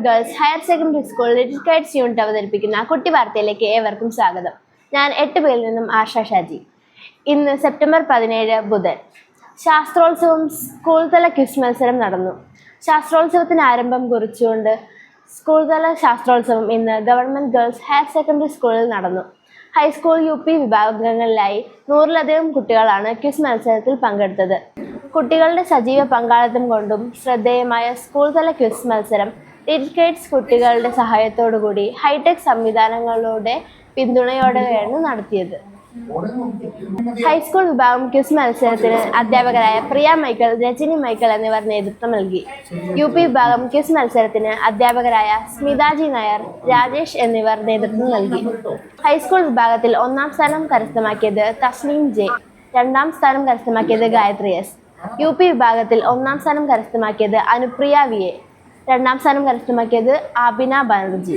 Government girls higher secondary school little Kites unit അവതരിപ്പിക്കുന്ന കുട്ടി വാർത്തയിലേക്ക് ഏവർക്കും സ്വാഗതം. ഞാൻ 8 പേരിൽ നിന്നും ആശ ഷാജി. ഇന്ന് സെപ്റ്റംബർ 17 ബുധൻ. ശാസ്ത്രോത്സവം സ്കൂൾ തല ക്വിസ് മത്സരം നടന്നു. ശാസ്ത്രോത്സവത്തിന് ആരംഭം കുറിച്ചുകൊണ്ട് സ്കൂൾ തല ശാസ്ത്രോത്സവം ഇന്ന് ഗവൺമെന്റ് ഗേൾസ് ഹയർ സെക്കൻഡറി സ്കൂളിൽ നടന്നു. ഹൈസ്കൂൾ UP വിഭാഗങ്ങളിലായി 100-ലധികം കുട്ടികളാണ് ക്വിസ് മത്സരത്തിൽ പങ്കെടുത്തത്. കുട്ടികളുടെ സജീവ പങ്കാളിത്തം കൊണ്ടും ശ്രദ്ധേയമായ സ്കൂൾ തല ക്വിസ് മത്സരം ലിറ്റിൽ കൈറ്റ്സ് കുട്ടികളുടെ സഹായത്തോടുകൂടി ഹൈടെക് സംവിധാനങ്ങളുടെ പിന്തുണയോടെയാണ് നടത്തിയത്. ഹൈസ്കൂൾ വിഭാഗം ക്വിസ് മത്സരത്തിന് അധ്യാപകരായ പ്രിയ മൈക്കൽ, രജനി മൈക്കൽ എന്നിവർ നേതൃത്വം നൽകി. UP വിഭാഗം ക്വിസ് മത്സരത്തിന് അധ്യാപകരായ സ്മിതാജി നായർ, രാജേഷ് എന്നിവർ നേതൃത്വം നൽകി. ഹൈസ്കൂൾ വിഭാഗത്തിൽ 1-ാം സ്ഥാനം കരസ്ഥമാക്കിയത് തസ്നീം J, 2-ാം സ്ഥാനം കരസ്ഥമാക്കിയത് ഗായത്രി S. UP വിഭാഗത്തിൽ 1-ാം സ്ഥാനം കരസ്ഥമാക്കിയത് അനുപ്രിയ VA, 2-ാം സ്ഥാനം കരസ്ഥമാക്കിയത് ആബിന ബാനർജി.